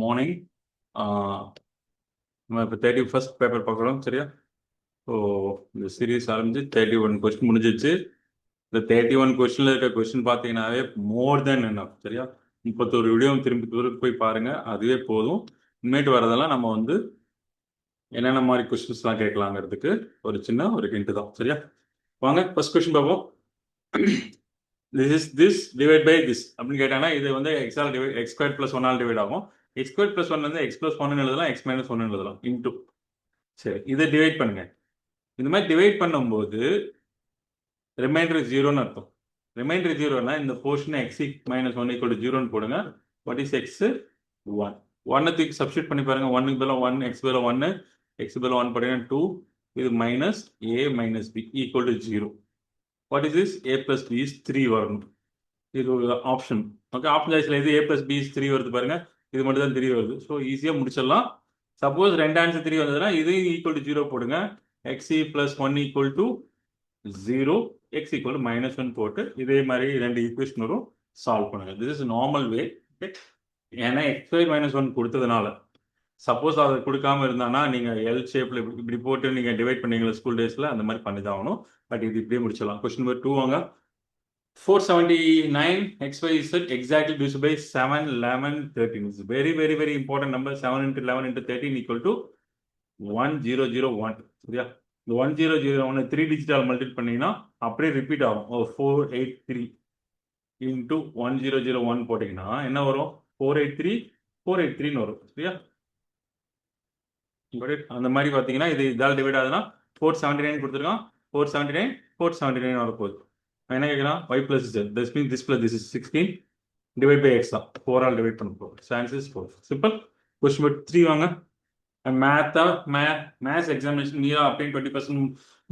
Morning நம்ம இப்போ 31st paper பார்க்குறோம் சரியா? ஸோ இந்த சீரீஸ் ஆரம்பிச்சு 31 கொஸ்டின் முடிஞ்சிச்சு. இந்த 31 கொஸ்டினில் இருக்க கொஸ்டின் பார்த்தீங்கன்னாவே மோர் தென் என்ன சரியா? 31 வீடியோ திரும்பி போய் பாருங்க, அதுவே போதும். இனிமேட்டு வரதெல்லாம் நம்ம வந்து என்னென்ன மாதிரி கொஸ்டின்ஸ்லாம் கேட்கலாங்கிறதுக்கு ஒரு சின்ன ஒரு ஹிண்ட் தான் சரியா? வாங்க ஃபர்ஸ்ட் கொஸ்டின் பார்ப்போம். திஸ் டிவைட் பை திஸ் அப்படின்னு கேட்டாங்கன்னா இது வந்து எக்ஸால் டிவைட் எக்ஸ் ஸ்கொயர் பிளஸ் ஒன்னால் டிவைட் ஆகும். எக்ஸ் ஸ்கொயர் பிளஸ் ஒன் வந்து எக்ஸ் பிளஸ் ஒன்னு எழுதலாம், எக்ஸ் மைனஸ் ஒன்னு எழுதலாம் இன்டூ. சரி, இதை டிவைட் பண்ணுங்க. இந்த மாதிரி டிவைட் பண்ணும்போது ரிமைண்டர் ஜீரோன்னு அர்த்தம். ரிமைண்டர் ஜீரோனா இந்த portion X minus one equal ஜீரோன்னு போடுங்க. What is X? ஒன். ஒன்னை தூக்கி சப்ஸ்டியூட் பண்ணி பாருங்க. ஒன்னுக்கு பதிலாக ஒன், எக்ஸ் பதிலாக ஒன்று, எக்ஸ் பதிலாக ஒன் போட்டீங்கன்னா டூ. இது minus A minus B equal to zero. What is this? A plus B is three வரணும். இது ஒரு ஆப்ஷன். ஓகே, ஆப்ஷன் சாய்ஸ்ல இது A plus B is three வருது பாருங்க. இது மட்டும் தான் த்ரீ வருது. ஸோ ஈஸியாக முடிச்சிடலாம். சப்போஸ் ரெண்டு ஆன்சர் த்ரீ வந்ததுன்னா இது ஈக்குவல் டு ஜீரோ போடுங்க. XE plus one equal to zero, X equal to minus one போட்டு இதே மாதிரி ரெண்டு ஈக்குவேஷன் வரும், சால்வ் பண்ணுங்க. திஸ் இஸ் நார்மல் வே. ஏன்னா எக்ஸ் ஸ்கொயர் மைனஸ் ஒன் கொடுத்ததுனால. சப்போஸ் அதை கொடுக்காம இருந்தானா நீங்க எல் ஷேப்ல இப்படி போட்டு நீங்க டிவைட் பண்ணீங்களா ஸ்கூல் டேஸ்ல, அந்த மாதிரி பண்ணி தான் ஆகணும். பட் இது இப்படியே முடிச்சிடலாம். கொஸ்டின் நம்பர் 2 வாங்க. 479 xy z exactly divisible by 7, 11, 13. It's very, very, very important number. 7 into 11 into 13 equal to 1001. சரியா? இந்த 1001 3 டிஜிட்டால் மல்டிபிள் பண்ணீங்கன்னா அப்படியே ரிப்பீட் ஆகும். 483 இன்டூ 1001 போட்டீங்கன்னா என்ன வரும்? 483 வரும். சரியா? அந்த மாதிரி பார்த்தீங்கன்னா இது இதால் டிவைட் ஆகுதுன்னா 479 கொடுத்துருக்கான். 479 479 வரப்போகுது. என்ன கேட்கலாம்? y plus z. This means this plus this is 16 divide by x தான். 4 ஆல் டிவைட் பண்ண போகிறோம். Answer is 4. Simple. Question number 3 வாங்க. Maths examination Neera obtained 20%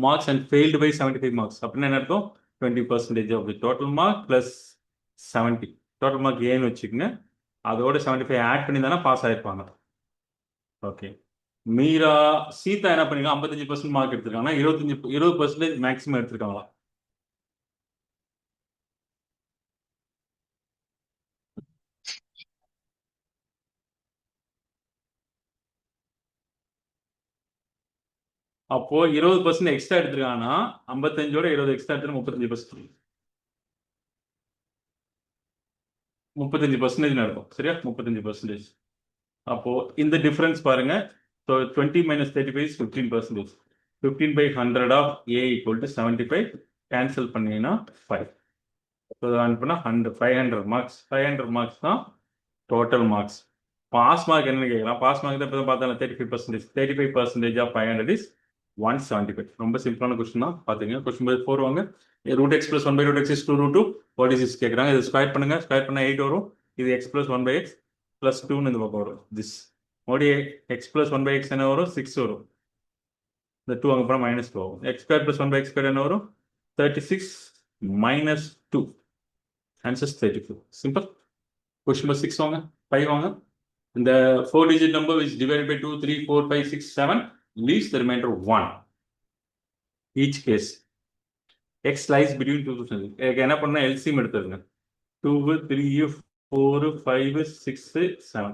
marks and failed by 75 marks. அப்படின்னா என்ன அர்த்தம்? 20% of the total mark plus 70. Total mark ஏன்னு வச்சுக்கோங்க. அதோட 75 ஆட் பண்ணி தானே பாஸ் ஆயிருப்பாங்க. ஓகே. மீரா சீதா என்ன பண்ணிருக்காங்க? 55% மார்க் எடுத்திருக்காங்கன்னா 20% மேக்ஸிமம் எடுத்திருக்காங்களா? அப்போ 20% எக்ஸ்ட்ரா எடுத்திருக்காங்கன்னா 55ஓட 20 எக்ஸ்ட்ரா எடுத்து 35%. 35% நடக்கும். சரியா? 35%. அப்போ இந்த டிஃபரன்ஸ் பாருங்க. So 20 minus 35 is 15%. 15 by 100 of A equal to 75 cancel பண்ணீங்கன்னா 5. ஸோ அனுப்புனா 500 மார்க்ஸ். 500 மார்க்ஸ் தான் டோட்டல் மார்க்ஸ். பாஸ் மார்க் என்னன்னு கேட்கலாம். பாஸ் மார்க் தான் இப்போ பார்த்தா 35%. 35% ஆஃப் 500 இஸ் 175. ரொம்ப சிம்பிளான கொஸ்டின் தான். பார்த்தீங்க. கொஸ்டின் நம்பர் 4 வாங்க. Root x plus one by root x is 2 root 2. What is is கேட்குறாங்க. இது ஸ்கொயர் பண்ணுங்க. ஸ்கொயர் பண்ணால் 8 வரும். இது x plus one by x plus 2ன்னு இந்த பக்கம் வரும். திஸ் மறுபடியும் x plus one by x என்ன வரும்? 6 வரும். இந்த 2 அங்கே போனால் மைனஸ் 2 ஆகும். X square plus one by X square என்ன வரும்? 36 minus 2. Answers 34. Simple. Question number 6 வாங்க. 5 வாங்க. இந்த 4 digit number which divided by 2, 3, 4, 5, 6, 7 leaves the remainder 1. Each case x lies between 2. என்ன பண்ணா LCM எடுத்துருங்க. 2, 3, 4, 5, 6, 7.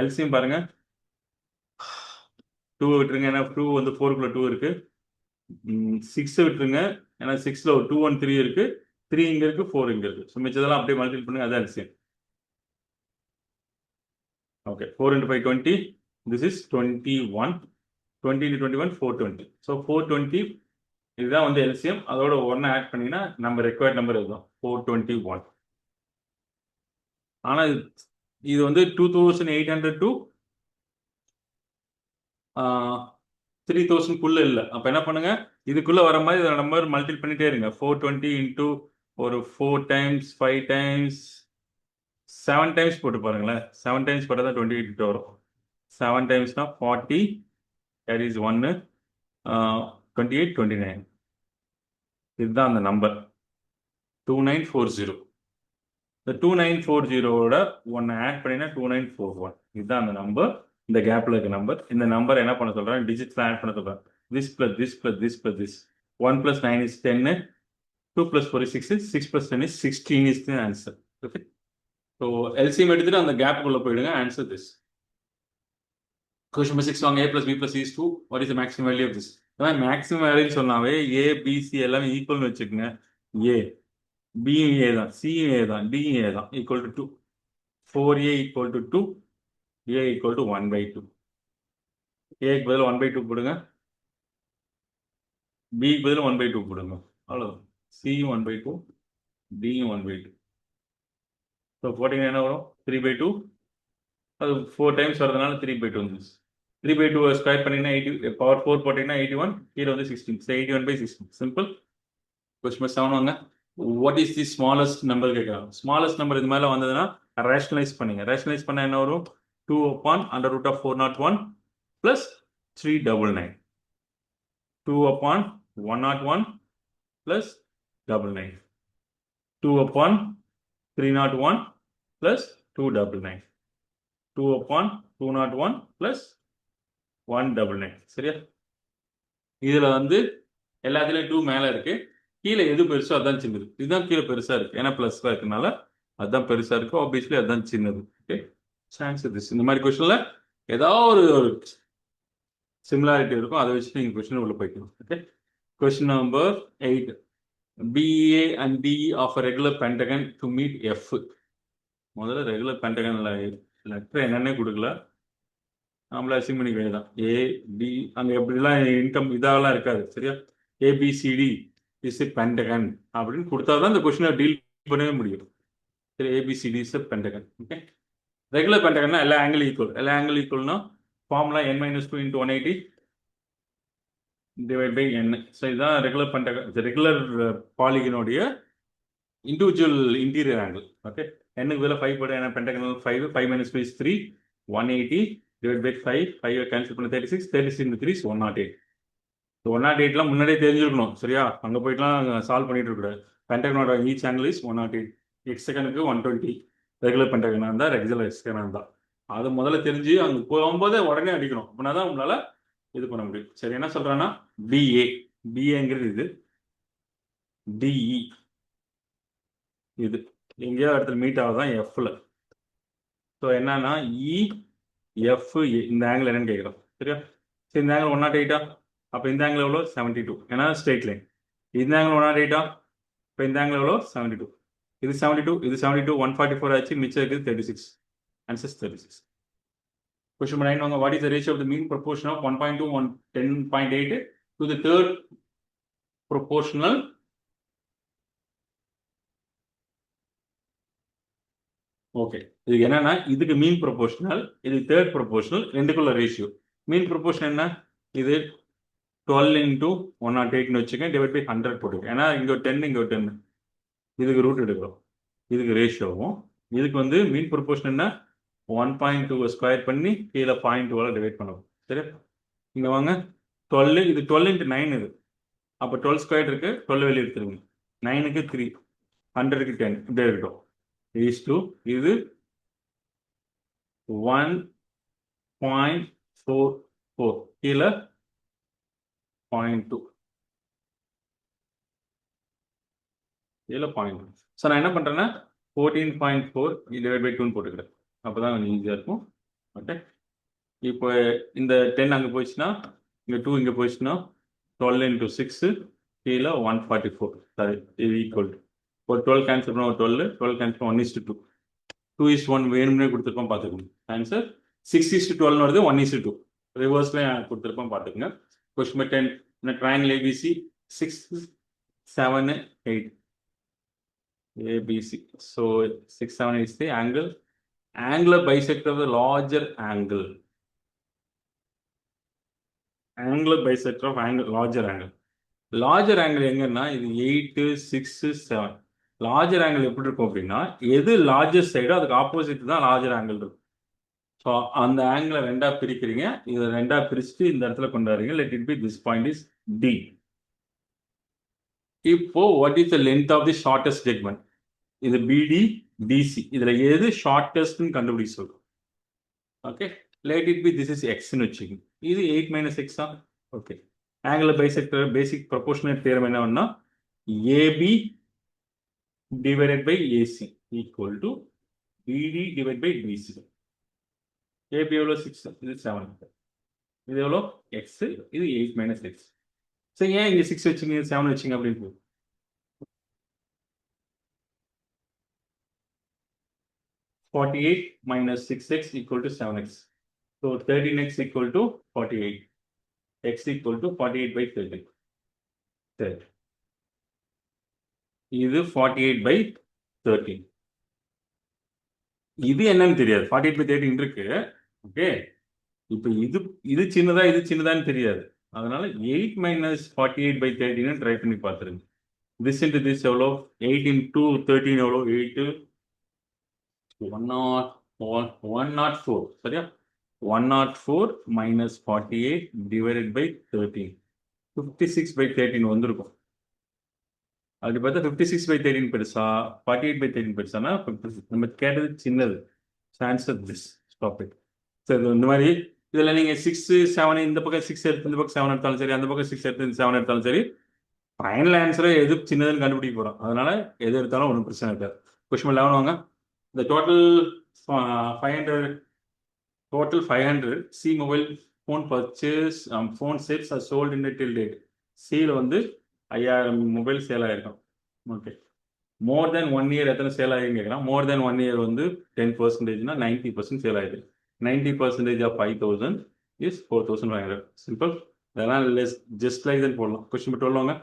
LCM பாருங்க. 2 விட்டுருங்க. ஏன்னா 2 வந்து 4குள்ள 2 இருக்கு. 6 விட்டுருங்க. ஏன்னா 6ல ஒரு 2 1 3 இருக்கு. 3 இங்க இருக்கு, 4 இங்க இருக்கு. ஸோ மிச்சதெல்லாம் அப்படியே மல்டிபிள் பண்ணுங்க. அதான் LCM. Okay. 4 into 5 20. This is 21. 20 into 21 420. So 420 இதுதான் வந்து எல்சிஎம். அதோட ஒன்னு ஆட் பண்ணீங்கன்னா நம்ம ரெக்வயர்ட் நம்பர் இதுதான் 421. ஆனா இது வந்து 2800 to 3000 இல்லை. அப்ப என்ன பண்ணுங்க, இதுக்குள்ள வர மாதிரி நம்பர் மல்டிபிள் பண்ணிட்டே இருங்க. 420 இன்டூ ஒரு 4 டைம்ஸ் 5 டைம்ஸ் 7 டைம்ஸ் போட்டு பாருங்களேன். 7 டைம்ஸ் போட்டால் தான் 28 வரும். 7 டைம்ஸ்னா 40, that is 1, 28, 29. இதுதான் அந்த நம்பர் 2940. இந்த 2940ஓட ஒன்று ஆட் பண்ணினா 2941. இதுதான் அந்த நம்பர். இந்த கேப்ல இருக்க நம்பர். இந்த நம்பர் என்ன பண்ண சொல்றேன்? டிஜிட்ஸ்ல ஆட் பண்ண சொல்றேன். This plus this plus this plus this. 1 plus 9 is 10. 2 plus 4 is 6. 6 plus 10 is 16 is the answer. Okay. So LCM எடுத்துட்டு அந்த கேப்புக்குள்ள போயிடுங்க. Answer this. Question number 6 வாங்க. A plus B plus C is 2. What is the maximum value of this? அதான் maximum வேல்யூன்னு சொன்னாவே A, B, C எல்லாமே ஈக்குவல்னு வச்சுக்கோங்க. A, B A தான், C A தான், D A தான், equal to 2. 4A equal to 2, A equal to 1/2. ஏக்கு பதில் 1/2 போடுங்க, பிக்கு பதில் 1/2 போடுங்க, அவ்வளோதான். சியும் 1/2, டியும் 1/2. ஸோ போட்டிங்கன்னா என்ன வரும்? 3/2. அது 4 டைம்ஸ் வரதுனால 3/2 வந்துச்சு. 3/2 ஸ்கொயர் பண்ணிங்கன்னா 80, பவர் 4 போட்டிங்கன்னா 81, கீழே வந்து 16. ஸோ 81/16. சிம்பிள். கொஸ்டின் 7 வாங்க. What is the smallest number கேட்குறாங்க. ஸ்மாலஸ்ட் நம்பர் இது மேலே வந்ததுன்னா ரேஷனலைஸ் பண்ணுங்க. ரேஷனலைஸ் பண்ணால் என்ன வரும்? 2/√401 + 399. 2/101 + 99. 2/301 + 299. 2/201 + 199. சரியா? இதுல வந்து எல்லாத்துலயும் 2 மேல இருக்கு. கீழே எது பெருசோ அதான் சின்னது. இதுதான் கீழே பெருசா இருக்கு. ஏன்னா பிளஸ் இருக்கனால அதுதான் பெருசா இருக்கு. ஆப்வியஸ்லி அதுதான் சின்னது. Okay, answer this. இந்த மாதிரி கொஸ்டின்ல ஏதாவது ஒரு சிமிலாரிட்டி இருக்கும். அதை வச்சு நீங்க கொஸ்டின் உள்ள போய்க்கணும். Okay, question number 8. BA and DE of a regular pentagon to meet F. முதல்ல ரெகுலர் பென்டகன்ல லெட்டர் என்னன்னே கொடுக்கல, நம்மள அசிம் பண்ணிக்க வேண்டியதான். A, B, அங்கே எப்படிலாம் இன்கம் இதெல்லாம் இருக்காது. சரியா? ABCD இஸ் பென்டகன் அப்படின்னு கொடுத்தா தான் இந்த கொஸ்டினை டீல் பண்ணவே முடியும். சரி, ABCD is pentagon. Okay, regular பென்டகன்னா எல்லா ஆங்கிள் ஈக்குவல். எல்லா ஆங்கிள் ஈக்குவல்னா formula n - 2 × 180 divide by n. So இதுதான் ரெகுலர் பென்டகன், ரெகுலர் பாலிகனுடைய இண்டிவிஜுவல் இன்டீரியர் ஆங்கிள். ஓகே, n-க்கு பதிலாக 5 போட்டு, ஏன்னா பென்டகனல் 5, 5 - 2 is 3, 180 டிவைட் பை 5, 5 கேன்சல் பண்ணி 36, 36 × 3 is 108. 108லாம் முன்னாடியே தெரிஞ்சிருக்கணும். சரியா? அங்கே போயிட்டுலாம் சால்வ் பண்ணிட்டு இருக்கக்கூடாது. பென்டகனோட ஈச் ஆங்கிள் இஸ் 108. ஹெக்ஸகனுக்கு 120. ரெகுலர் பென்டகனாக இருந்தால், ரெகுலர் ஹெக்ஸகனாக இருந்தால் அது முதல்ல தெரிஞ்சு அங்கே போகும்போதே உடனே அடிக்கணும். அப்படின்னா தான் உங்களால் இது பண்ண முடியும். சரி, என்ன சொல்கிறான்னா BA, BAங்கிறது இது, DE இது எங்கேயோ இடத்துல மீட் ஆகுதான் Fல. ஸோ என்னன்னா EFA இந்த ஆங்கிள் என்னன்னு கேட்குறோம். சரியா? சரி, இந்த ஆங்கிள் 108. அப்போ இந்த ஆங்கிள் எவ்வளோ? 72. ஏன்னா ஸ்ட்ரெயிட் லைன். இந்த ஆங்கிள் 108. இப்போ இந்த ஆங்கிள் எவ்வளோ? 72. இது 72, இது 72, 144 ஆச்சு. மிச்சம் இருக்குது 36. ஆன்சர் 36. Question 9 வாங்க. What is the ratio of the mean proportion of 1.2 10.8 to the third proportional? Okay, இதுக்கு என்னன்னா இதுக்கு மீன் ப்ரொபோஷனல், இது தேர்ட் ப்ரொபோஷனல், ரெண்டுக்குள்ள ரேஷியோ. மீன் ப்ரொபோஷனல் என்ன? இது 12 × 108ன்னு வச்சுக்கேன், டிவைட் பை 100 போட்டுக்கேன். ஏன்னா இங்கே ஒரு 10, இங்கே ஒரு 10, இதுக்கு ரூட் எடுக்கிறோம். இதுக்கு ரேஷியோவும் இதுக்கு வந்து மீன் ப்ரொபோஷனல் என்ன? 1.2 ஸ்கொயர் பண்ணி கீழே 0.2 டிவைட் பண்ணுவோம். சரி, இங்கே வாங்க. 12, இது 12 × 9 இது. அப்போ 12 ஸ்கொயர் இருக்கு, 12 வெளியே எடுத்துருங்க. 9க்கு 3, 100க்கு 10, இப்படியே இருக்கட்டும். இது 1.44 கீழே 0.2 கீழே 0.2. ஸோ நான் என்ன பண்ணுறேன்னா 14.4 டிவைட் பை 2 போட்டுக்கிறேன். அப்போ தான் கொஞ்சம் ஈஸியாக இருக்கும். ஓகே, இப்போ இந்த 10 அங்கே போயிடுச்சுன்னா, இங்கே 2 இங்கே போயிடுச்சுன்னா 12 × 6 கீழே 144. சரி, இது ஈக்குவல் டு ஒரு 12 கேன்சல் பண்ண, ஒரு 12 கேன்சல் பண்ண 1:2. 2:1 வேணும்னே கொடுத்துருப்போம், பார்த்துக்கோங்க. ஆன்சர் 6:12 வருது, 1:2 ரிவர்ஸ்ல கொடுத்துருப்போம், பார்த்துக்கோங்க. Question 10. Triangle ABC 6, 7, 8. ABC. So 6, 7 is the angular bisector of the larger angle. Angular bisector of larger angle. Larger angle எங்கன்னா இது 8, 6, 7. லார்ஜர் ஆங்கிள் எப்படி இருக்கும் அப்படின்னா, எது லார்ஜஸ்ட் சைடோ அதுக்கு ஆப்போசிட் தான் லார்ஜர் ஆங்கிள் இருக்கும். ஸோ அந்த ஆங்கிளை ரெண்டா பிரிக்கிறீங்க. இதை ரெண்டா பிரிச்சுட்டு இந்த இடத்துல கொண்டாடுறீங்க. Let it be this point is D. இப்போ what is the length of the shortest segment? இது BD, DC. இதுல எது ஷார்டஸ்ட்னு கண்டுபிடிச்சு சொல்றோம். Okay, let it be this is Xன்னு வச்சுக்கோங்க. இது 8 - X. Okay, angle bisector basic proportional theorem என்னன்னா AB divided by AC equal to BD divide by BC. AB எவ்வளோ 6, இது 7, இது எவ்வளோ எக்ஸ், இது 8 மைனஸ் எக்ஸ். சரி, ஏன் இங்கே 6 வச்சுங்க 7 வச்சுங்க அப்படின்னு 48 minus 6x equal to 7x. So 13x equal to 48. X equal to 48 by 13. சரி, இது 48 by 13. இது என்னன்னு தெரியாது, 48 by 13 இருக்கு. ஓகே, இப்போ இது சின்னதா இது சின்னதான்னு தெரியாது. அதனால 8 minus 48 by 13 ட்ரை பண்ணி பார்த்துருங்க. this into this எவ்வளோ, 8 into 13 எவ்வளோ, 8 104. சரியா, 104 minus 48 divided by 13, 56 by 13 வந்திருக்கும். அப்படி பார்த்தா 56 by 13 பெருசா 48 by 13 பெருசானா 56. நம்ம கேட்டது சின்னது. Answer this topic. சரி, இந்த மாதிரி இதில் நீங்கள் 6 7 இந்த பக்கம் 6 எடுத்து இந்த பக்கம் 7 எடுத்தாலும் சரி, அந்த பக்கம் 6 எடுத்து 7 எடுத்தாலும் சரி, ஃபைனல் ஆன்சரை எது சின்னதுன்னு கண்டுபிடிக்க போகிறோம். அதனால எது எடுத்தாலும் ஒன்றும் பிரச்சனை இருக்காது. கொஸ்டின் 11 வாங்க. The total 500 C mobile phone purchase phone sets are sold in the till date. Cல வந்து 5000 மொபைல் சேல் ஆயிருக்கும். ஓகே, மோர் தென் 1 இயர் எத்தனை சேல் ஆகிருன்னு கேட்குறான். மோர் தென் 1 இயர் வந்து 10%னா 90% சேல் ஆயிடுது. 90% of 5000 is 4500. சிம்பிள். அதெல்லாம் ஜஸ்ட் லைக் தான் போடலாம். கொஸ்டின் 12 வாங்க.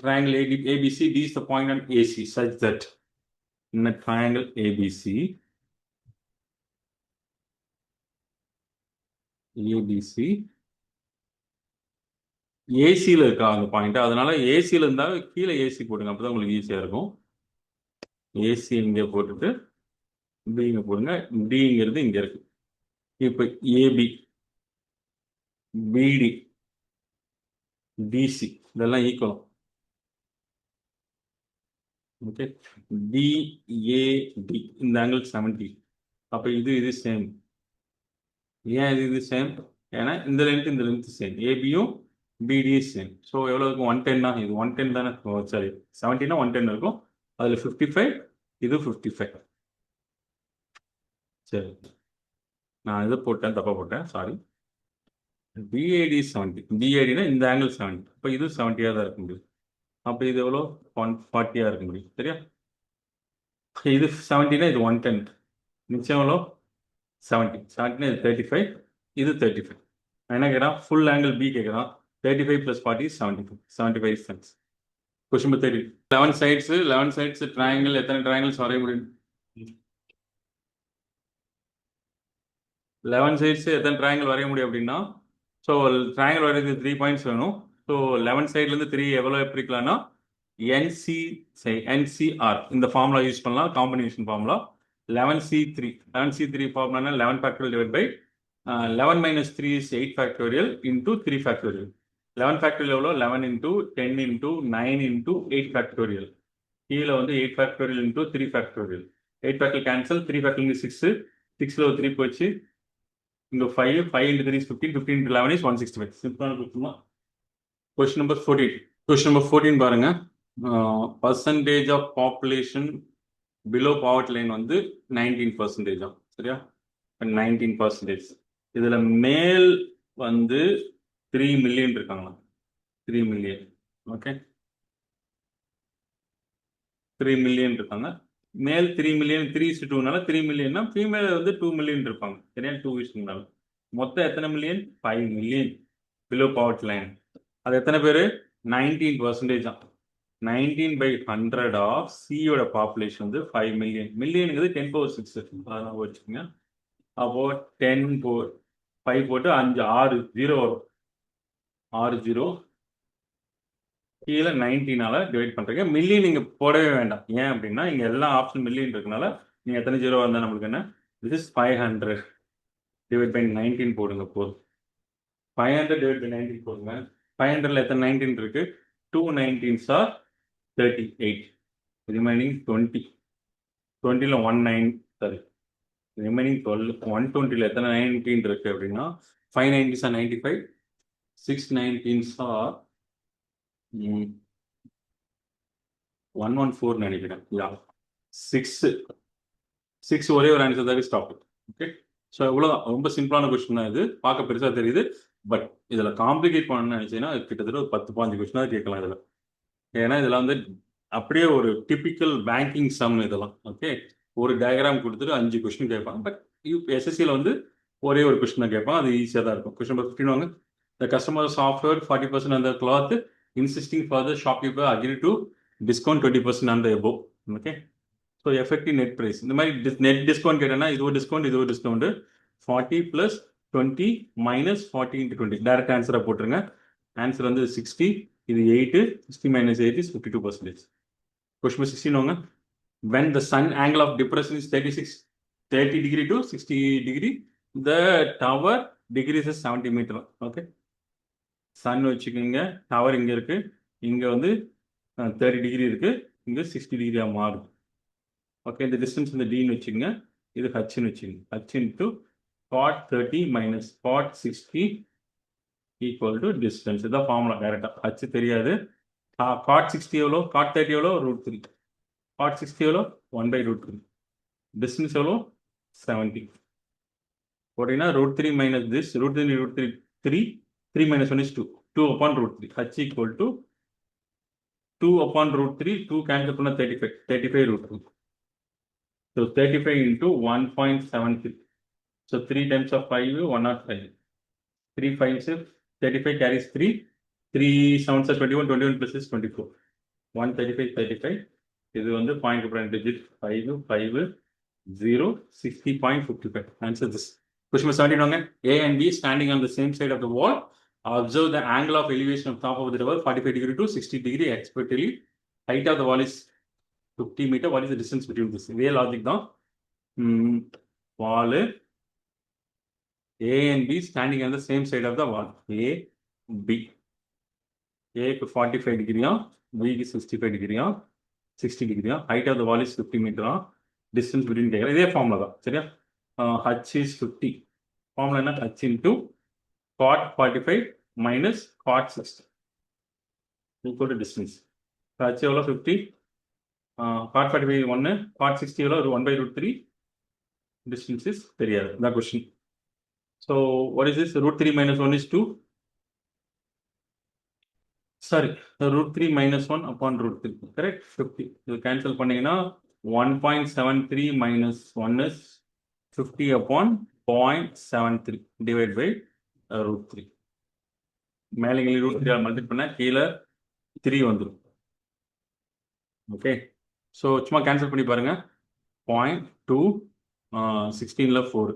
Triangle ABC, D is the point on AC such that in a triangle ABC, ஏசியில் இருக்கா அந்த பாயிண்ட். அதனால ஏசியில் இருந்தால் கீழே ஏசி போடுங்க, அப்பதான் உங்களுக்கு ஈஸியாக இருக்கும். ஏசி இங்கே போட்டுட்டு பி இங்கே போடுங்க. டிங்கிறது இங்கே இருக்கு. இப்போ ஏபி, பிடி, டிசி இதெல்லாம் ஈக்குவலம். ஓகே, டிஏடி இந்த ஆங்கிள் 70. அப்போ இது சேம். ஏன் இது சேம்? ஏன்னா இந்த லென்த் சேம். ஏபியும் பிடியும் சேம். ஸோ எவ்வளோ இருக்கும்? 110 தான். இது 110 தானே, சாரி 70னா 110 இருக்கும். அதில் 55, இது 55. சரி, நான் இது போட்டேன், தப்பாக போட்டேன், சாரி. பிஏடி 70, பிஏடினா இந்த ஆங்கிள் 70. அப்போ இது 70யாக தான் இருக்க முடியும். அப்போ இது எவ்வளோ? 140 இருக்க முடியும். சரியா, இது 70னா இது 110. மிச்சம் எவ்வளோ? 70. 70னா இது 35, இது 35. என்ன கேட்குறான்? ஃபுல் ஆங்கிள் பி கேட்குறான். 35 + 40 is 75. 75 cents. Question 30. 11 sides triangle. எத்தனை ட்ரையாங்கிள்ஸ் வரைய முடியும்? 11 சைட்ஸ் எத்தனை ட்ரையாங்கிள் வரைய முடியும் அப்படின்னா, ஸோ ட்ரையாங்கிள் வரையறது 3 பாயிண்ட்ஸ் வேணும். ஸோ 11 சைட்லேருந்து 3 எவ்வளோ பிரிக்கலாம்னா NCR இந்த ஃபார்முலா யூஸ் பண்ணலாம், காம்பினேஷன் ஃபார்முலா. 11C3 ஃபார்முலானா 11 factorial divide by 11 minus 3 is 8 factorial into 3 factorial. 11 factorial எவ்வளோ? 11 into 10 into 9 into 8 factorial. கீழே வந்து 8 factorial into 3 factorial. 8 factorial cancel, 3 factorial 6, 6ல ஒரு 3 போச்சு, இங்கே 5 into 3 is 15, 15 into 11 is 165. சிம்பிளான கொடுத்துமா. கொஸ்டின் நம்பர் 14 பாருங்க. Percentage of population below poverty line வந்து 19%. சரியா, 19%. இதுல மேல் வந்து 3 மில்லியன் இருக்காங்களா? 3 மில்லியன். ஓகே, 3 மில்லியன் இருக்காங்க. மேல் 3 மில்லியன், 3:2னால 3 மில்லியன்னா ஃபீமேல் வந்து 2 மில்லியன் இருப்பாங்க. சரியா, 2:2. மொத்தம் எத்தனை million? 5 million below poverty line. அது எத்தனை பேர்? 19%. 19 by 100 ஆஃப் சியோட பாப்புலேஷன் வந்து 5 மில்லியன். மில்லியனுங்கிறது 10⁶. அதெல்லாம் வச்சுக்கோங்க. அப்போ 10 5 போட்டு 5 6 0 வரும். 6 0 கீழே 19ஆல டிவைட் பண்ணுறீங்க. மில்லியன் நீங்கள் போடவே வேண்டாம். ஏன் அப்படின்னா இங்கே எல்லா ஆப்ஷன் மில்லியன் இருக்கனால நீங்கள் எத்தனை 0 வந்தால் நம்மளுக்கு என்ன? திஸ் இஸ் 500 டிவைட் பை 19 போடுங்க போதும். 500 டிவைட் பை 19 போடுங்க. 500ல் எத்தனை 19 இருக்கு? 2 19s are 38. Remaining 20. 20ல் 19, sorry remaining 12. 120ல் எத்தனை 19 இருக்கு அப்படின்னா 5 90s are 95, 6 19s are 114 நினைக்கிறேன். 6 6 ஒரே ஒரு ஆன்சர் தான் ஸ்டாப். ஓகே, ஸோ இவ்வளோதான். ரொம்ப சிம்பிளான கொஸ்டின் தான் இது, பார்க்க பெருசாக தெரியுது. பட் இதில் காம்ப்ளிகேட் பண்ணணும்னு நினச்சிங்கன்னா கிட்டத்தட்ட ஒரு 10-15 கொஸ்டின் தான் கேட்கலாம் இதில். ஏன்னா இதில் வந்து அப்படியே ஒரு டிபிக்கல் பேங்கிங் சம் இதெல்லாம். ஓகே, ஒரு டயக்ராம் கொடுத்துட்டு 5 கொஸ்டின் கேட்பாங்க. பட் எஸ்எஸ்சியில் வந்து ஒரே ஒரு கொஸ்டின் தான் கேட்பாங்க, அது ஈஸியாக தான் இருக்கும். கொஸ்டின் நம்பர் 15 வாங்க. The customers offered 40% on the cloth, insisting for the shopkeeper agree to discount 20% on the above. Okay, so effective net price இந்த மாதிரி நெட் டிஸ்கவுண்ட் கேட்டேன்னா இது ஒரு டிஸ்கவுண்ட், இது ஒரு டிஸ்கவுண்ட். 40 + 20 - 40 × 20 டைரக்ட் ஆன்சரை போட்டுருங்க. ஆன்சர் வந்து 60, இது 8, 60 - 8 is 52%. கொஸ்டின் 16 வாங்க. when the sun angle of depression is 30 degree to 60 degree, the tower decreases 70 meter. Okay, sun வச்சுக்கோங்க, டவர் இங்கே இருக்கு, இங்கே வந்து 30 டிகிரி இருக்கு, இங்கே 60 டிகிரியா மாறும். ஓகே, இந்த டிஸ்டன்ஸ் இந்த டின்னு வச்சுக்கோங்க, இது ஹச்னு வச்சுக்கோங்க. H into cot 30 - cot 60 equal to distance. இதான் ஃபார்முலா டைரெக்டாக. ஹச் தெரியாது. cot 60 எவ்வளோ, cot 30 எவ்வளோ, √3. cot 60 எவ்வளோ, 1/√3. டிஸ்டன்ஸ் எவ்வளோ, 70. போட்டிங்கன்னா √3 - this, √3 √3 3, 3 - 1 is 2, 2/√3. h equal to 2/√3, 2 cancel பண்ணால் 35, 35√3. So 35 into 1.73. So 3 times of 5, 105. 3 5s, 35 carries 3. 3 7s are 21, 21 plus is 24. 135, 35. This is the point digit 5, 5, 0, 60.55. Answer this. Question number 17. A and B standing on the same side of the wall. Observe the angle of elevation of top of the tower 45 degree to 60 degree respectively. Height of the wall is 50 meter. What is the distance between this? இதே logic தான். wall A and B standing on the same side of the wall. A, B. A க்கு 45 டிகிரியா, B க்கு 65 டிகிரியா, 60 டிகிரியா. height of the wall is 50 மீட்டரா, distance between கேட்குறேன். இதே formula தான், சரியா? h is 50. Formula என்ன? h into cot 45 minus cot 60 equal to distance. h எவ்வளோ, 50. cot 45 1, cot 60 எவ்வளோ, 1/√3. distance is தெரியாது. that question. So what is this? √3 - 1 is 2. Sorry, √3 - 1 upon √3. Correct? 50. இது cancel பண்ணீங்கன்னா 1.73 - 1 is 50 upon 0.73 divided by √3. மேலே இங்கே √3 multiply பண்ணா கீழே 3 வந்துடும். ஓகே, ஸோ சும்மா கேன்சல் பண்ணி பாருங்க. 0.2, 16ல் 4.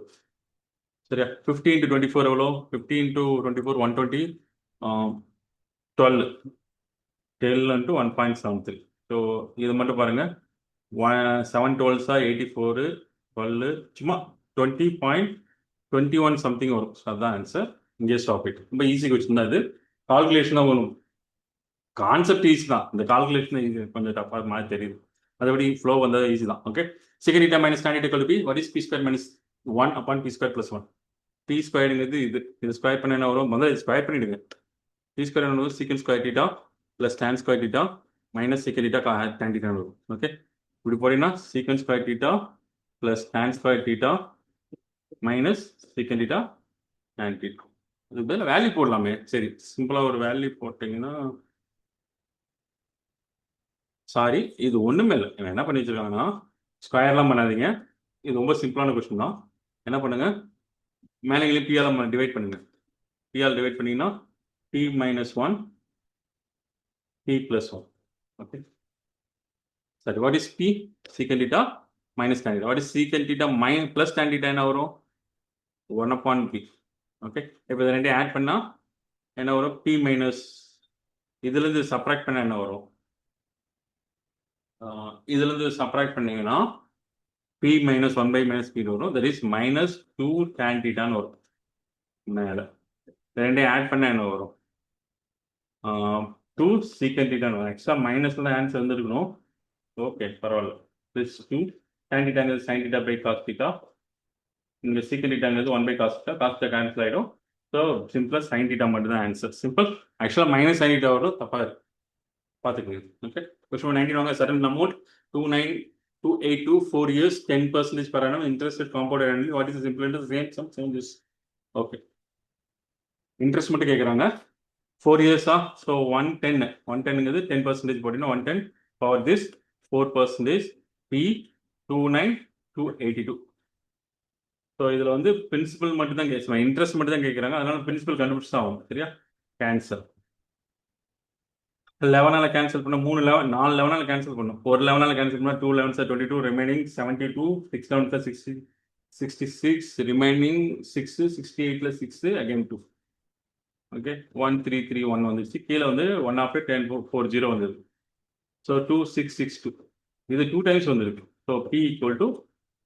சரியா? 50 × 24 எவ்வளோ? 50 × 24 120, 12 × 1.73. ஸோ இது மட்டும் பாருங்க. 7 12s 84, 12 சும்மா 20.21 சம்திங் வரும். ஸோ அதுதான் ஆன்சர். இங்கே ஸ்டாப் இட். ரொம்ப ஈஸி கொஸ்டின் தான் இது. கால்குலேஷனாக வரும். கான்செப்ட் ஈஸி தான், இந்த கால்குலேஷன் ஈஸி, கொஞ்சம் டஃபாக மாதிரி தெரியுது. அதபடி ஃப்ளோ வந்தது ஈஸி தான். Okay, secant theta minus tan theta equal to b. What is p square minus 1 upon p square plus 1? p ஸ்கொயர்ங்கிறது இது ஸ்கொயர் பண்ண என்ன வரும்? முதல்ல இது ஸ்கொயர் பண்ணிடுங்க. p ஸ்கொயர் என்ன வரும்? secant square theta plus tan square theta minus secant theta tan theta வரும். ஓகே, இப்படி போறீங்கன்னா secant square theta plus tan square theta minus secant theta tan theta. இது பதில் வேல்யூ போடலாமே. சரி, சிம்பிளாக ஒரு வேல்யூ போட்டிங்கன்னா, சாரி, இது ஒன்றுமே இல்லை. என்ன பண்ணி வச்சிருக்காங்கன்னா, ஸ்கொயர்லாம் பண்ணாதீங்க. இது ரொம்ப சிம்பிளான கொஸ்டின் தான். என்ன பண்ணுங்க, மேலே பியால் டிவைட் பண்ணுங்க. பியால் டிவைட் பண்ணீங்கன்னா p - 1, p + 1. ஓகே, சரி. What is p? secant theta minus tan theta. What is secant theta plus tan theta என்ன வரும்? 1 upon p. ஓகே, இப்போ இதை ரெண்டையும் ஆட் பண்ணால் என்ன வரும்? p மைனஸ் இதுலேருந்து சப்ராக்ட் பண்ண என்ன வரும்? இதுலேருந்து சப்ராக்ட் பண்ணீங்கன்னா p - 1 - p வரும். தட் இஸ் -2 tan thetaன்னு வரும். மேலே ரெண்டையும் ஆட் பண்ண என்ன வரும்? 2 secant theta வரும். எக்ஸ்ட்ரா மைனஸ்ல ஆன்சர் வந்துருக்கணும். ஓகே, பரவாயில்ல. Plus 2 tan theta sin theta by cos theta. இங்கே secant theta 1/cos theta. cos theta cancel ஆகிடும். ஸோ சிம்பிளாக sin theta மட்டும் தான் ஆன்சர். சிம்பிள். ஆக்சுவலாக மைனஸ் sin theta வரும், தப்பாக இருக்கு, பார்த்துக்கோங்க. ஓகே, கொஸ்டின் 19 வாங்க. Sudden amount 29 282 4 years 10% per annum interest rate compounded annually. What is the simple interest? Same sum changes. Okay. Interest மட்டும் கேக்குறாங்க 4 years so 110 110ங்கிறது 10% போட்டினா 110 for this 4% P 29282. ஸோ இதில் வந்து பிரின்சிபல் மட்டும் தான் கேட்குறாங்க, இன்ட்ரெஸ்ட் மட்டும் தான் கேட்குறாங்க. அதனால பிரின்சிபல் கண்டுபிடிச்சு தான் ஆகும். சரியா? கேன்சல் 11ஆல் கேன்சல் பண்ண 4 11ஆல் கேன்சல் பண்ணும். ஒரு 11ஆல் கேன்சல் பண்ணால் 2 11 22 ரிமைனிங் 72 6 11 60 66 ரிமைனிங் 6 68 6 அகைன் 2. ஓகே 1331 வந்துச்சு. கீழே வந்து 1 ஆஃப்டர் 1040 வந்தது. ஸோ 2662 இது 2 டைம்ஸ் வந்துருக்கு. So P equal to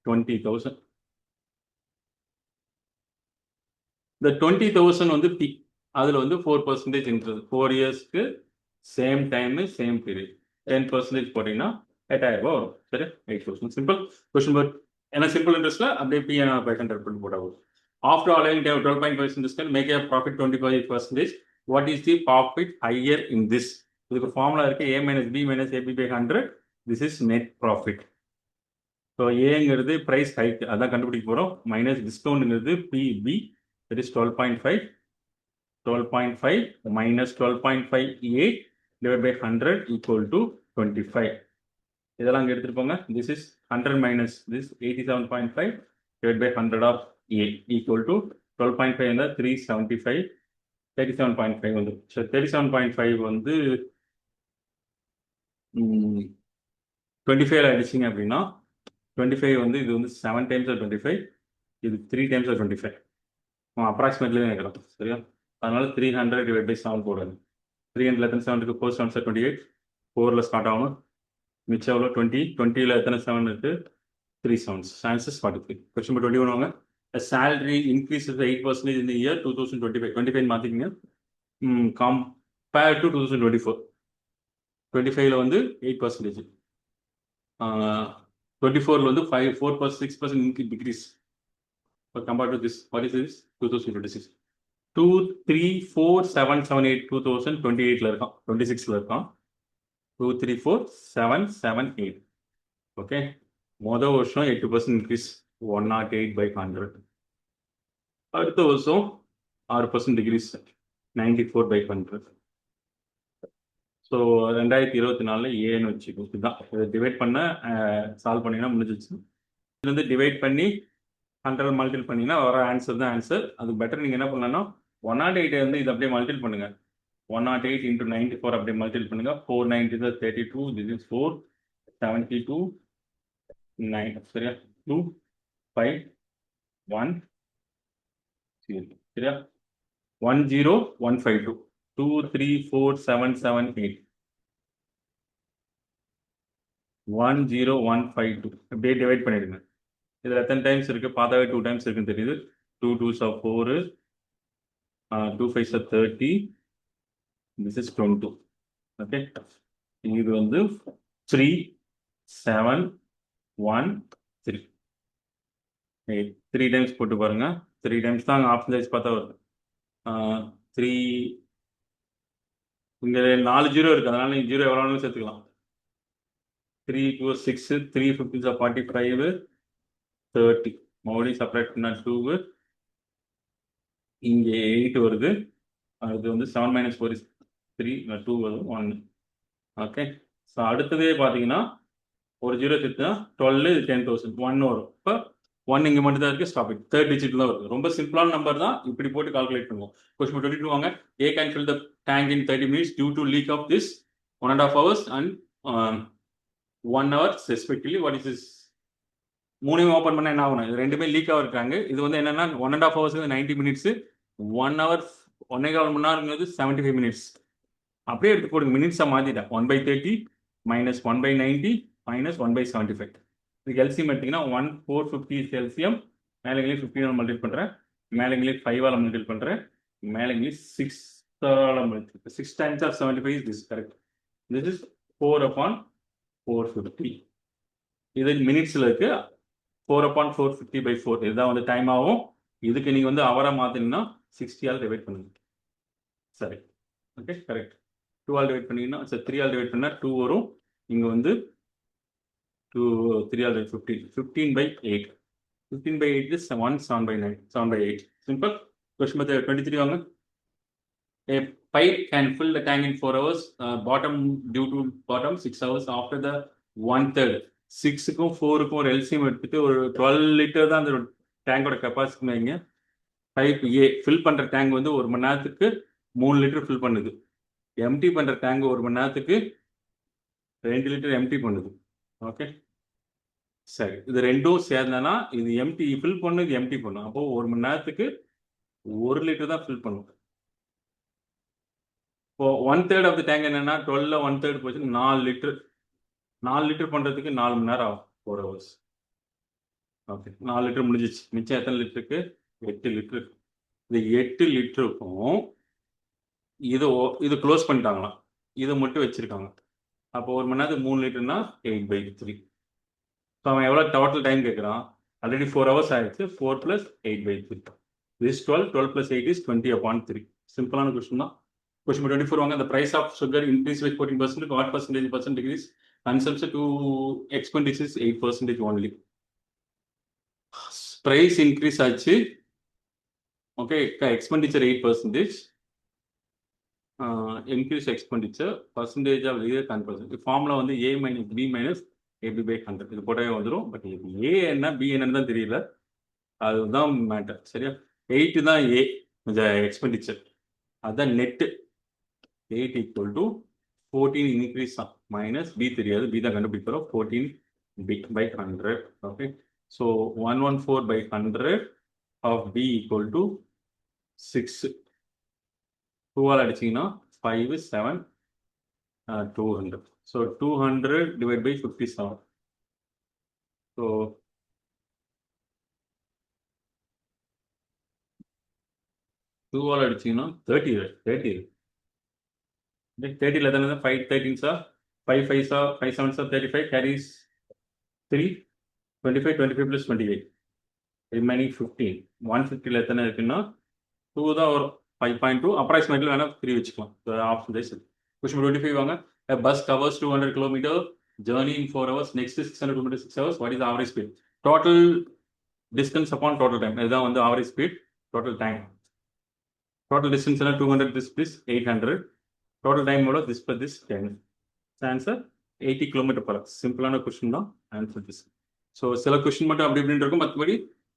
20,000. இந்த 20,000 வந்து P, அதில் வந்து 4% இன்ட்ரெஸ்ட் 4 இயர்ஸ்க்கு சேம் டைமு சேம் பீரியட் 10% போட்டிங்கன்னா 8,000 ரூபா வரும். சரி 8,000 சிம்பிள் கொஸ்டின். பட் ஏன்னா சிம்பிள் இன்ட்ரெஸ்ட்டில் அப்படியே P 500 பண்ணி போட்டால் வரும். After all 12.5% discount make a profit 25%. What is the profit higher in this? இதுக்கு ஃபார்முலா இருக்கு A minus B minus AB by 100. This is net profit. So ஏங்கிறது ப்ரைஸ் ஹைக், அதான் கண்டுபிடிக்க போகிறோம். மைனஸ் டிஸ்கவுண்ட்ங்கிறது PB, that is 12.5. 12.5 minus 12.58 divided by 100 equal to 25. இதெல்லாம் அங்கே எடுத்துட்டு போங்க. This is 100 minus this 87.5 divided by 100 of A equal to 12.5 இருந்தால் 375. 37.5 வந்து. ஸோ 37.5 வந்து 25 அடிச்சிங்க அப்படின்னா 25 வந்து இது வந்து 7 times of 25, இது 3 times of 25. அப்ராக்சிமேட்லி தான் கேட்குறோம். சரியா? அதனால 300 டிவைட் பை 7 போடுறது. 300 எத்தனை 7 4 7 28, 4ல் ஸ்டார்ட் ஆகணும். மிச்சம் எவ்வளோ 20, 20ல் எத்தனை 7 இருக்கு 3 7s. ஆன்சர்ஸ் 43. கொஸ்டின் நம்பர் 21 வாங்க. Salary increase 8% in the year 2025. 25 மாற்றிக்கிங்க. Compare to 2024. 25ல் வந்து 8%. 24ல் வந்து 4% decrease. Compare to this what is this 2026. 2 3 4 7 7 8 2028ல் இருக்கான், 26ல் இருக்கான். 2 3 4 7 7 8. ஓகே, மொதல் வருஷம் 8% இன்க்ரீஸ் 108 by 100. அடுத்த வருஷம் 6% டிக்ரீஸ் 94 by 100. ஸோ 2024 ஏன்னு வச்சுக்கோ. இதுதான் இதை டிவைட் பண்ண சால்வ் பண்ணிங்கன்னா முடிஞ்சிச்சு. இது வந்து டிவைட் பண்ணி 100 மல்டிபிள் பண்ணிங்கன்னா வர ஆன்சர் தான் ஆன்சர். அது பெட்டர் நீங்கள் என்ன பண்ணலாம்னா 108 வந்து இது அப்படியே மல்டிபிள் பண்ணுங்க. 108 into 94 அப்படியே மல்டிபிள் பண்ணுங்க. 490 32, this is 4 72 9. சரியா? 2 5 1 சரியா? 10152 2 3 4 7 7 8 10152 அப்படியே டிவைட் பண்ணிடுங்க. இதில் எத்தனை டைம்ஸ் இருக்கு பார்த்தாவே 2 டைம்ஸ் இருக்குன்னு தெரியுது. 2 2s are 4, 2 5s are 30, this is 22. Okay, இது வந்து 3 7 1 3 8 3 டைம்ஸ் போட்டு பாருங்க. 3 டைம்ஸ் தான் ஆப்ஷன் சைஸ் பார்த்தா வருது. 3 இங்கே 4 ஜீரோ இருக்குது, அதனால நீங்கள் ஜீரோ எவ்வளோ வேணாலும் சேர்த்துக்கலாம். 3 2 6 3 15 45 30 மறுபடியும் செப்பரேட் பண்ணால் 2, இங்கே 8 வருது. அது வந்து 7 minus 4 is 3, 2 வரும் 1. ஓகே, ஸோ அடுத்ததே பார்த்தீங்கன்னா ஒரு ஜீரோ சேர்த்துனா 12 10,000 1 வரும். இப்போ 1 இங்கே மட்டும் தான் இருக்குது, ஸ்டாப் இட். 3rd digit தான் வருது. ரொம்ப சிம்பிளான நம்பர் தான், இப்படி போட்டு கால்குலேட் பண்ணுவோம். கொஸ்டின் 22 வாங்க. A can fill the tank in 30 minutes due to leak of this 1.5 hours and 1 hour respectively. What is this? 3 open பண்ண என்ன ஆகணும்? இது ரெண்டுமே லீக் ஆகிருக்காங்க. இது வந்து என்னன்னா 1.5 hours 90 minutes, 1 hour 1.25 மணி நேரங்கிறது 75 minutes. அப்படியே எடுத்து போடுங்க, மினிட்ஸை மாற்றிட்டேன். 1/30 minus 1/90 minus 1/75. இதுக்கு எல்சிஎம் எடுத்தீங்கன்னா 1450 எல்சிஎம். மேலேங்களையும் 15 மல்டிபிள் பண்ணுறேன், மேலேங்களையும் 5ஆல் மல்டிபிள் பண்ணுறேன், மேலேங்களையும் 6ஆல் multiple. 6 times of 75 is this, correct? This is 4/450. இது மினிட்ஸில் இருக்கு. 4/450/4 இதுதான் வந்து டைம் ஆகும். இதுக்கு நீங்கள் வந்து அவரை மாற்றினீங்கன்னா 60ஆல் டிவைட் பண்ணுங்க. சரி, ஓகே கரெக்ட். 2ஆல் டிவைட் பண்ணிங்கன்னா 3ஆல் டிவைட் பண்ணால் 2 வரும். இங்கே வந்து to 315. 15 by 8. 15 by 8 is 1, 7 by 9. 7 by 8. Simple. Question method 23 வாங்க. A pipe can fill the tank in 4 hours. Bottom due to bottom 6 hours. After the 1/3. 6க்கும் 4க்கும் ஒரு LCM எடுத்துட்டு ஒரு 12 லிட்டர் தான் அந்த டேங்கோட கெப்பாசிட்டி வைங்க. பைப் ஏ ஃபில் பண்ற டேங்க் வந்து ஒரு மணி நேரத்துக்கு 3 லிட்டர் ஃபில் பண்ணுது. எம்டி பண்ற டேங்க் ஒரு மணி நேரத்துக்கு 2 லிட்டர் எம்டி பண்ணுது. ஓகே, சரி. இது ரெண்டும் சேர்ந்தனா இது எம்டி ஃபில் பண்ணும், இது எம்டி பண்ணும். அப்போ ஒரு மணி நேரத்துக்கு 1 லிட்டர் தான் ஃபில் பண்ணும். இப்போ 1/3 ஆஃப் த டேங்க் என்னன்னா 12ல 1/3 போச்சு 4 லிட்டர். 4 லிட்டர் பண்றதுக்கு 4 மணி நேரம் ஆகும், 4 ஹவர்ஸ். ஓகே, 4 லிட்டர் முடிஞ்சிச்சு. மிச்சம் எத்தனை லிட்டருக்கு? 8 லிட்டர். இந்த 8 லிட்டருக்கும் இது க்ளோஸ் பண்ணிட்டாங்களாம், இதை மட்டும் வச்சிருக்காங்க. அப்போ ஒரு மணி நேரத்துக்கு 3 லிட்டர்னா 8/3. ஸோ அவன் எவ்வளோ டோட்டல் டைம் கேட்குறான்? ஆல்ரெடி 4 ஹவர்ஸ் ஆயிடுச்சு. 4 + 8/3. திஸ் 12. 12 + 8 is 20/3. சிம்பிளான கொஸ்டின் தான். Question 24 வாங்க. The price of sugar increased by 14%. What percent decrease? Consumption to expenditure is 8% only. Price increase ஆச்சு. Okay, expenditure 8%. Increase expenditure percentage of the 10%. Formula வந்து A - B - AB by 100. இது போட்டே வந்துடும். But இது A என்ன B என்னன்னு தான் தெரியல, அதுதான் மேட்டர். சரியா? 8 தான் A எக்ஸ்பெண்டிச்சர், அதுதான் நெட்டு. 8 = 14 இன்க்ரீஸ் தான், மைனஸ் B தெரியாது, B தான் கண்டுபிடிக்கிறோம். 14 B by 100. Okay, so 114 by 100 of B = 6. 2ஆல் அடிச்சிங்கன்னா 5, 7, 200. So 200 divided by 57. ஸோ 2ஆல் அடிச்சிங்கன்னா 30. 30ல தானே 5 13s 5 5s 5 7s 35 carries 3 25 25 plus 28 remaining 15. 150ல எத்தனை இருக்குன்னா 2 தான் வரும். 5.2 அப்ராக்சிமேட்லி வேணா 3 வச்சுக்கலாம். Option dies. Question 25 வாங்க. A bus covers 200 km journey in 4 hours. Next is 600 km 6 hours. What is the average speed? Total distance upon total time. இதுதான் வந்து average speed, total time. Total distance 200, this is 800. Total time model this plus this 10. Answer 80 km/h. சிம்பிளான question தான். Answer this. So சில question மட்டும் அப்படி இப்படின்னு இருக்கும், மற்றபடி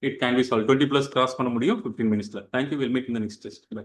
it can be solve. 20+ cross பண்ண முடியும் 15 minutesல. Thank you. Will meet in the next test. By.